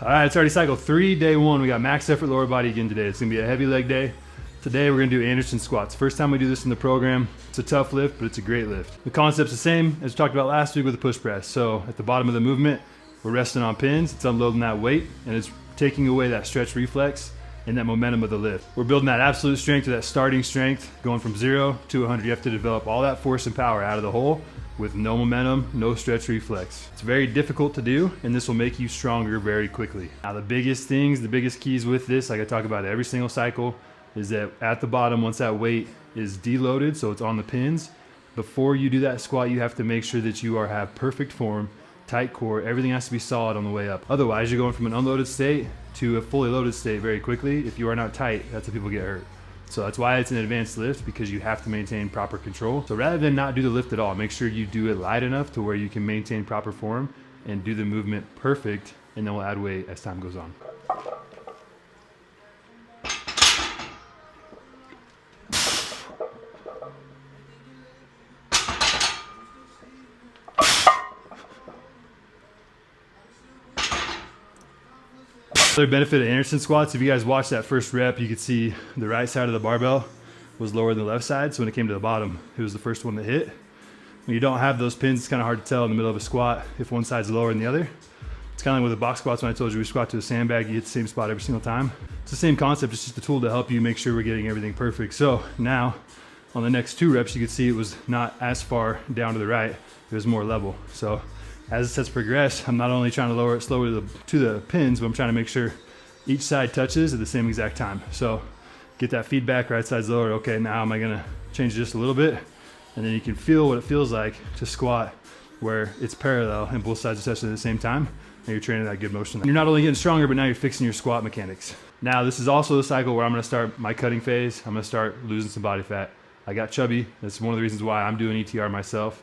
All right, it's already cycle 3, day 1. We got max effort lower body again today. It's gonna be a heavy leg day. Today we're gonna do Anderson squats. First time we do this in the program. It's a tough lift, but it's a great lift. The concept's the same as we talked about last week with the push press. So at the bottom of the movement, we're resting on pins. It's unloading that weight, and it's taking away that stretch reflex and that momentum of the lift. We're building that absolute strength to that starting strength, going from 0 to 100. You have to develop all that force and power out of the hole with no momentum, no stretch reflex. It's very difficult to do, and this will make you stronger very quickly. Now the biggest things, the biggest keys with this, like I talk about every single cycle, is that at the bottom, once that weight is deloaded, so it's on the pins, before you do that squat, you have to make sure that you have perfect form, tight core, everything has to be solid on the way up. Otherwise, you're going from an unloaded state to a fully loaded state very quickly. If you are not tight, that's how people get hurt. So that's why it's an advanced lift, because you have to maintain proper control. So rather than not do the lift at all, make sure you do it light enough to where you can maintain proper form and do the movement perfect, and then we'll add weight as time goes on. Another benefit of Anderson squats, if you guys watched that first rep, you could see the right side of the barbell was lower than the left side. So when it came to the bottom, it was the first one to hit. When you don't have those pins, it's kind of hard to tell in the middle of a squat if one side's lower than the other. It's kind of like with the box squats when I told you we squat to a sandbag, you hit the same spot every single time. It's the same concept, it's just a tool to help you make sure we're getting everything perfect. So now on the next 2 reps, you can see it was not as far down to the right, it was more level. So as the sets progress, I'm not only trying to lower it slowly to the pins, but I'm trying to make sure each side touches at the same exact time. So get that feedback, right side's lower. Okay, now am I gonna change just a little bit? And then you can feel what it feels like to squat where it's parallel and both sides are touching at the same time, and you're training that good motion. You're not only getting stronger, but now you're fixing your squat mechanics. Now this is also the cycle where I'm gonna start my cutting phase. I'm gonna start losing some body fat. I got chubby. That's one of the reasons why I'm doing ETR myself.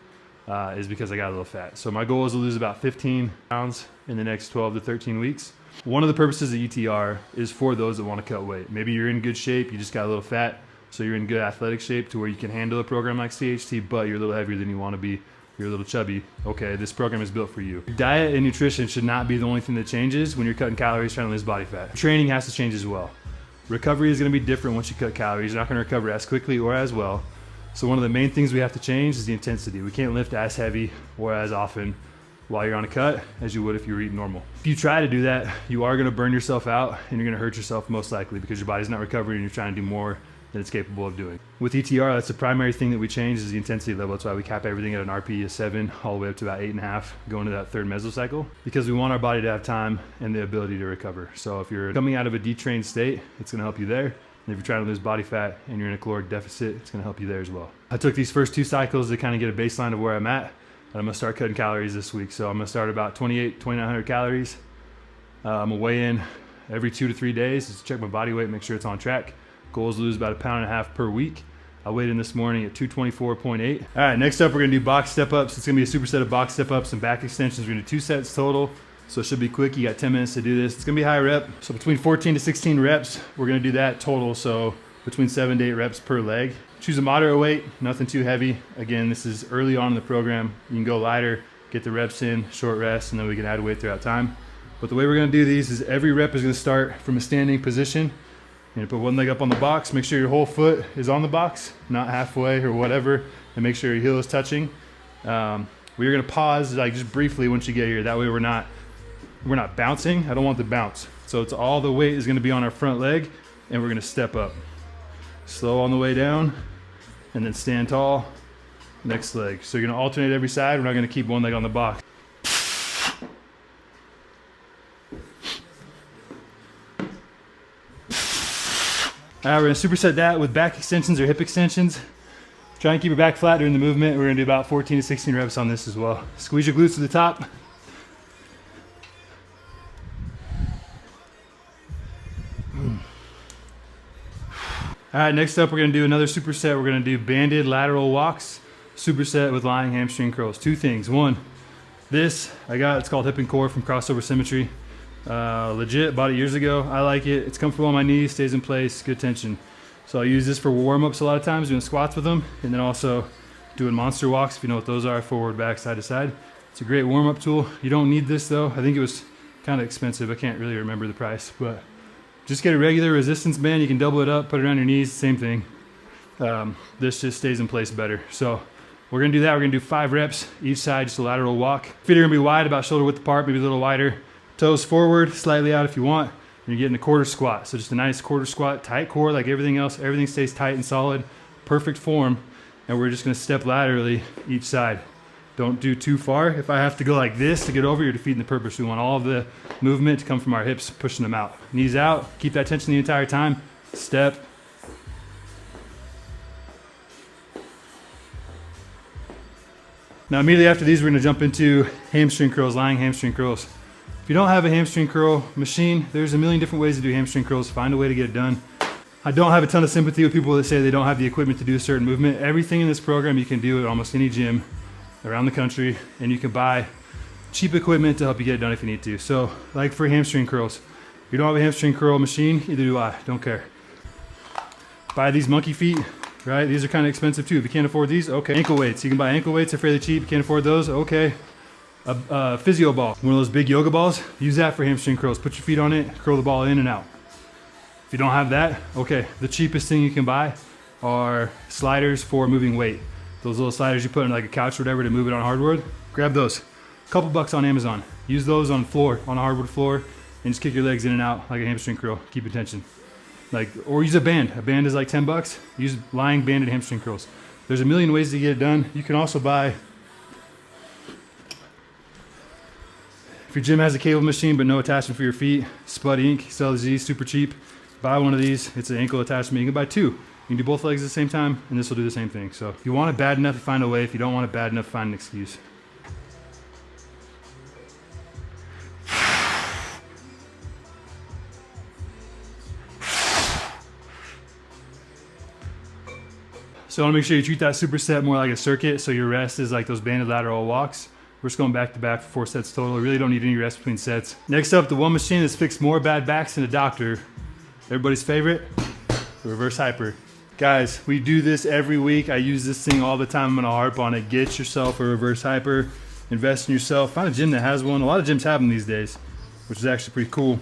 Is because I got a little fat. So my goal is to lose about 15 pounds in the next 12 to 13 weeks. One of the purposes of ETR is for those that want to cut weight. Maybe you're in good shape, you just got a little fat, so you're in good athletic shape to where you can handle a program like CHT, but you're a little heavier than you want to be, you're a little chubby. Okay, this program is built for you. Diet and nutrition should not be the only thing that changes when you're cutting calories trying to lose body fat. Training has to change as well. Recovery is going to be different once you cut calories. You're not going to recover as quickly or as well. So one of the main things we have to change is the intensity. We can't lift as heavy or as often while you're on a cut as you would if you were eating normal. If you try to do that, you are gonna burn yourself out and you're gonna hurt yourself most likely because your body's not recovering and you're trying to do more than it's capable of doing. With ETR, that's the primary thing that we change is the intensity level. That's why we cap everything at an RPE of 7 all the way up to about 8.5 going to that third mesocycle, because we want our body to have time and the ability to recover. So if you're coming out of a detrained state, it's gonna help you there. And if you're trying to lose body fat and you're in a caloric deficit, it's gonna help you there as well. I took these first 2 cycles to kind of get a baseline of where I'm at, and I'm gonna start cutting calories this week. So I'm gonna start about 2,900 calories. I'm gonna weigh in every 2 to 3 days just to check my body weight, make sure it's on track. Goal is to lose about 1.5 pounds per week. I weighed in this morning at 224.8. All right, next up we're gonna do box step ups. It's gonna be a superset of box step ups and back extensions. We're gonna do 2 sets total. So it should be quick. You got 10 minutes to do this. It's gonna be high rep. So between 14 to 16 reps, we're gonna do that total. So between 7 to 8 reps per leg. Choose a moderate weight, nothing too heavy. Again, this is early on in the program. You can go lighter, get the reps in, short rest, and then we can add weight throughout time. But the way we're gonna do these is every rep is gonna start from a standing position. You're gonna put one leg up on the box, make sure your whole foot is on the box, not halfway or whatever, and make sure your heel is touching. We're gonna pause like just briefly once you get here. That way we're not bouncing. I don't want the bounce. So it's all the weight is gonna be on our front leg, and we're gonna step up. Slow on the way down, and then stand tall, next leg. So you're gonna alternate every side. We're not gonna keep one leg on the box. All right, we're gonna superset that with back extensions or hip extensions. Try and keep your back flat during the movement. We're gonna do about 14 to 16 reps on this as well. Squeeze your glutes to the top. All right, next up we're gonna do another superset. We're gonna do banded lateral walks, superset with lying hamstring curls. 2 things. One, this it's called Hip and Core from Crossover Symmetry. Legit, bought it years ago. I like it. It's comfortable on my knees, stays in place, good tension. So I use this for warm-ups a lot of times, doing squats with them, and then also doing monster walks, if you know what those are, forward, back, side to side. It's a great warm-up tool. You don't need this though. I think it was kind of expensive. I can't really remember the price, but just get a regular resistance band. You can double it up, put it on your knees, same thing. This just stays in place better. So we're gonna do that. We're gonna do 5 reps each side, just a lateral walk. Feet are gonna be wide, about shoulder width apart, maybe a little wider. Toes forward, slightly out if you want. And you're getting a quarter squat. So just a nice quarter squat, tight core like everything else. Everything stays tight and solid, perfect form. And we're just gonna step laterally each side. Don't do too far. If I have to go like this to get over, you're defeating the purpose. We want all of the movement to come from our hips, pushing them out. Knees out, keep that tension the entire time. Step. Now immediately after these, we're gonna jump into hamstring curls, lying hamstring curls. If you don't have a hamstring curl machine, there's a million different ways to do hamstring curls. Find a way to get it done. I don't have a ton of sympathy with people that say they don't have the equipment to do a certain movement. Everything in this program you can do at almost any gym around the country, and you can buy cheap equipment to help you get it done if you need to. So like for hamstring curls, if you don't have a hamstring curl machine, either do I, don't care. Buy these monkey feet, right? These are kind of expensive too. If you can't afford these, okay. Ankle weights, you can buy ankle weights, they're fairly cheap. You can't afford those, okay. A physio ball, one of those big yoga balls, use that for hamstring curls. Put your feet on it, curl the ball in and out. If you don't have that, okay, the cheapest thing you can buy are sliders for moving weight. Those little sliders you put on like a couch or whatever to move it on hardwood. Grab those. A couple bucks on Amazon. Use those on floor, on a hardwood floor, and just kick your legs in and out like a hamstring curl. Keep your tension. Like, or use a band. A band is like 10 bucks. Use lying banded hamstring curls. There's a million ways to get it done. You can also buy, if your gym has a cable machine but no attachment for your feet, Spud Inc. sells these super cheap. Buy one of these. It's an ankle attachment. You can buy 2. You can do both legs at the same time, and this will do the same thing. So if you want it bad enough, find a way. If you don't want it bad enough, find an excuse. So I want to make sure you treat that superset more like a circuit. So your rest is like those banded lateral walks. We're just going back to back for 4 sets total. You really don't need any rest between sets. Next up, the one machine that's fixed more bad backs than a doctor. Everybody's favorite, the reverse hyper. Guys, we do this every week. I use this thing all the time. I'm gonna harp on it. Get yourself a reverse hyper. Invest in yourself. Find a gym that has one. A lot of gyms have them these days, which is actually pretty cool.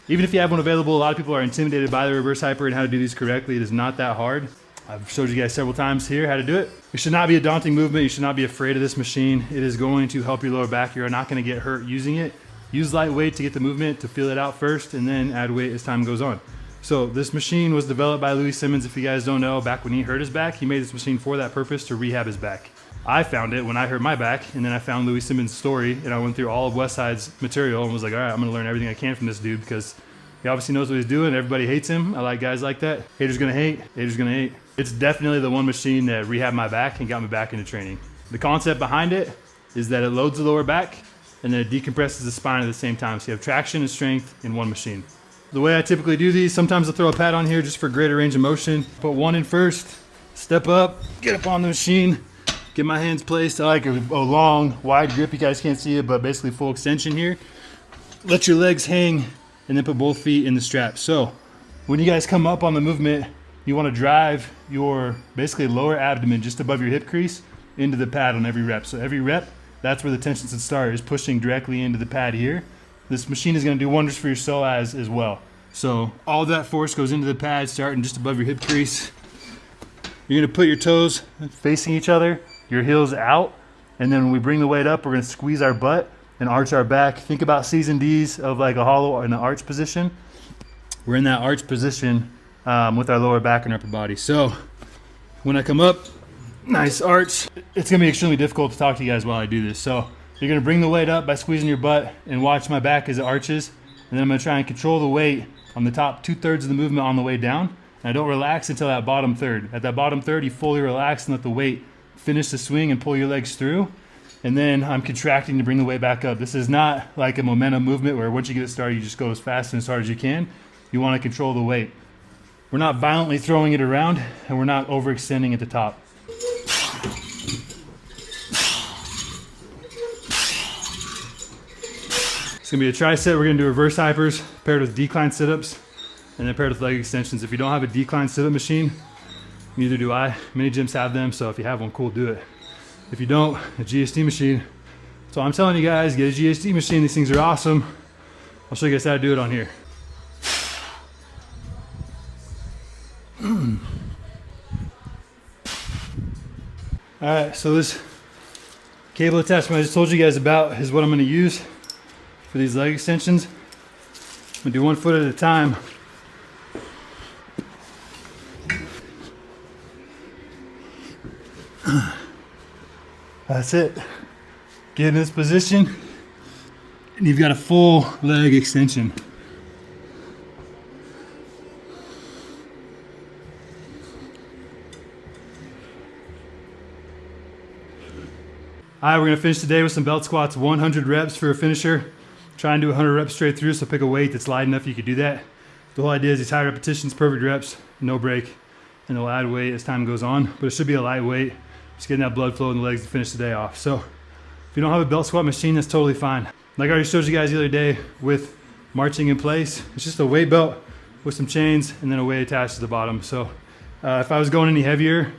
Even if you have one available, a lot of people are intimidated by the reverse hyper and how to do these correctly. It is not that hard. I've showed you guys several times here how to do it. It should not be a daunting movement. You should not be afraid of this machine. It is going to help your lower back. You're not gonna get hurt using it. Use light weight to get the movement, to feel it out first, and then add weight as time goes on. So this machine was developed by Louis Simmons. If you guys don't know, back when he hurt his back, he made this machine for that purpose, to rehab his back. I found it when I hurt my back, and then I found Louis Simmons' story, and I went through all of Westside's material and was like, all right, I'm gonna learn everything I can from this dude, because he obviously knows what he's doing. Everybody hates him. I like guys like that. Haters gonna hate, haters gonna hate. It's definitely the one machine that rehabbed my back and got me back into training. The concept behind it is that it loads the lower back and then it decompresses the spine at the same time. So you have traction and strength in one machine. The way I typically do these, sometimes I'll throw a pad on here just for greater range of motion. Put one in first, step up, get up on the machine, get my hands placed. I like a long, wide grip. You guys can't see it, but basically full extension here. Let your legs hang and then put both feet in the strap. So when you guys come up on the movement, you want to drive your basically lower abdomen just above your hip crease into the pad on every rep. So every rep, that's where the tension should start, is pushing directly into the pad here. This machine is going to do wonders for your psoas as well. So all that force goes into the pad starting just above your hip crease. You're going to put your toes facing each other, your heels out, and then when we bring the weight up, we're going to squeeze our butt and arch our back. Think about C's and D's of like a hollow in an arch position. We're in that arch position with our lower back and upper body. So when I come up, nice arch. It's gonna be extremely difficult to talk to you guys while I do this. So you're gonna bring the weight up by squeezing your butt and watch my back as it arches. And then I'm gonna try and control the weight on the top 2/3 of the movement on the way down. And I don't relax until that bottom third. At that bottom third, you fully relax and let the weight finish the swing and pull your legs through. And then I'm contracting to bring the weight back up. This is not like a momentum movement where once you get it started, you just go as fast and as hard as you can. You wanna control the weight. We're not violently throwing it around, and we're not overextending at the top. It's gonna be a tricep. We're gonna do reverse hypers paired with decline sit-ups and then paired with leg extensions. If you don't have a decline sit-up machine, neither do I. Many gyms have them, so if you have one, cool, do it. If you don't, a GSD machine. So I'm telling you guys, get a GSD machine. These things are awesome. I'll show you guys how to do it on here. All right, so this cable attachment I just told you guys about is what I'm gonna use for these leg extensions. I'm gonna do 1 foot at a time. That's it. Get in this position, and you've got a full leg extension. All right, we're gonna finish today with some belt squats, 100 reps for a finisher. Try and do 100 reps straight through, so pick a weight that's light enough you could do that. The whole idea is these high repetitions, perfect reps, no break, and they'll add weight as time goes on, but it should be a light weight. Just getting that blood flow in the legs to finish the day off. So if you don't have a belt squat machine, that's totally fine. Like I already showed you guys the other day with marching in place, it's just a weight belt with some chains and then a weight attached to the bottom. So if I was going any heavier,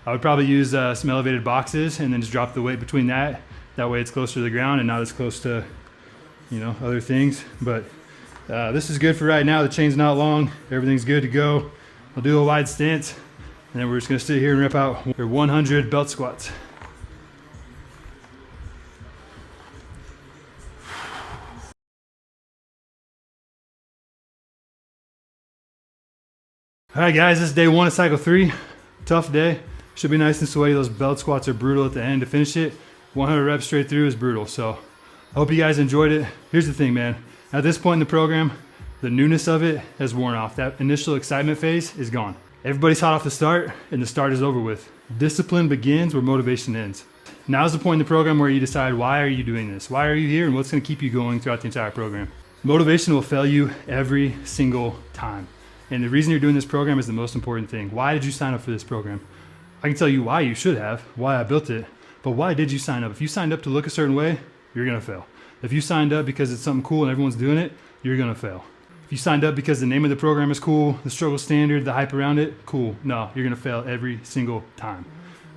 I would probably use some elevated boxes and then just drop the weight between that. That way it's closer to the ground and not as close to, you know, other things. But this is good for right now. The chain's not long, everything's good to go. I'll do a wide stance, and then we're just gonna sit here and rep out 100 belt squats. All right, guys, this is day 1 of cycle 3. Tough day. Should be nice and sweaty. Those belt squats are brutal at the end to finish it. 100 reps straight through is brutal. So I hope you guys enjoyed it. Here's the thing, man. At this point in the program, the newness of it has worn off. That initial excitement phase is gone. Everybody's hot off the start, and the start is over with. Discipline begins where motivation ends. Now's the point in the program where you decide, why are you doing this? Why are you here, and what's gonna keep you going throughout the entire program? Motivation will fail you every single time. And the reason you're doing this program is the most important thing. Why did you sign up for this program? I can tell you why you should have, why I built it, but why did you sign up? If you signed up to look a certain way, you're gonna fail. If you signed up because it's something cool and everyone's doing it, you're gonna fail. If you signed up because the name of the program is cool, the struggle standard, the hype around it, cool. No, you're gonna fail every single time.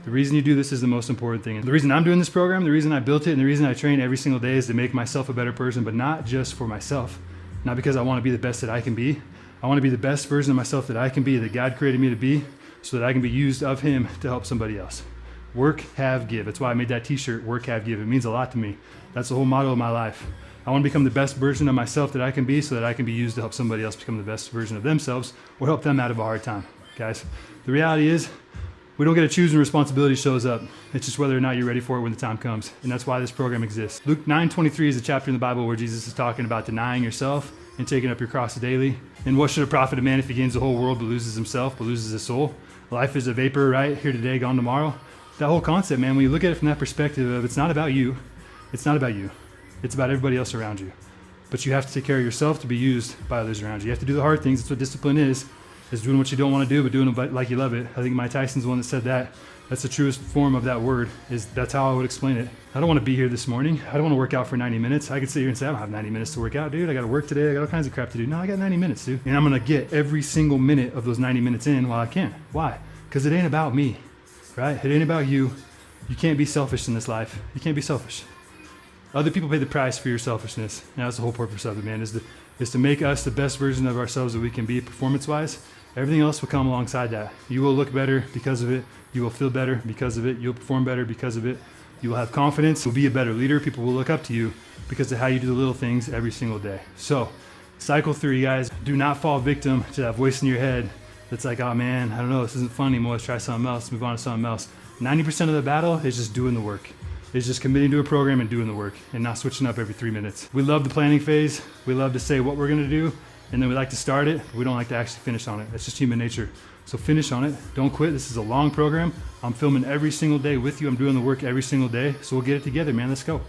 The reason you do this is the most important thing. And the reason I'm doing this program, the reason I built it, and the reason I train every single day is to make myself a better person, but not just for myself. Not because I wanna be the best that I can be. I wanna be the best version of myself that I can be, that God created me to be, so that I can be used of Him to help somebody else. Work, have, give. That's why I made that t-shirt, work, have, give. It means a lot to me. That's the whole motto of my life. I want to become the best version of myself that I can be, so that I can be used to help somebody else become the best version of themselves, or help them out of a hard time. Guys, the reality is we don't get to choose when responsibility shows up. It's just whether or not you're ready for it when the time comes. And that's why this program exists. Luke 9:23 is a chapter in the Bible where Jesus is talking about denying yourself and taking up your cross daily. And what should it profit a man if he gains the whole world but loses himself, but loses his soul? Life is a vapor, right? Here today, gone tomorrow. That whole concept, man, when you look at it from that perspective of it's not about you, it's not about you. It's about everybody else around you. But you have to take care of yourself to be used by others around you. You have to do the hard things. That's what discipline is doing what you don't want to do, but doing it like you love it. I think Mike Tyson's the one that said that. That's the truest form of that word. That's how I would explain it. I don't want to be here this morning. I don't want to work out for 90 minutes. I could sit here and say, I don't have 90 minutes to work out, dude. I got to work today. I got all kinds of crap to do. No, I got 90 minutes, dude. And I'm going to get every single minute of those 90 minutes in while I can. Why? Because it ain't about me, right? It ain't about you. You can't be selfish in this life. You can't be selfish. Other people pay the price for your selfishness. And that's the whole purpose of it, man, is to make us the best version of ourselves that we can be performance-wise. Everything else will come alongside that. You will look better because of it. You will feel better because of it. You'll perform better because of it. You will have confidence. You'll be a better leader. People will look up to you because of how you do the little things every single day. So, cycle 3, guys. Do not fall victim to that voice in your head that's like, oh man, I don't know, this isn't fun anymore. Let's try something else. Move on to something else. 90% of the battle is just doing the work. It's just committing to a program and doing the work and not switching up every 3 minutes. We love the planning phase. We love to say what we're gonna do, and then we like to start it, but we don't like to actually finish on it. That's just human nature. So finish on it, don't quit. This is a long program. I'm filming every single day with you. I'm doing the work every single day. So we'll get it together, man, let's go.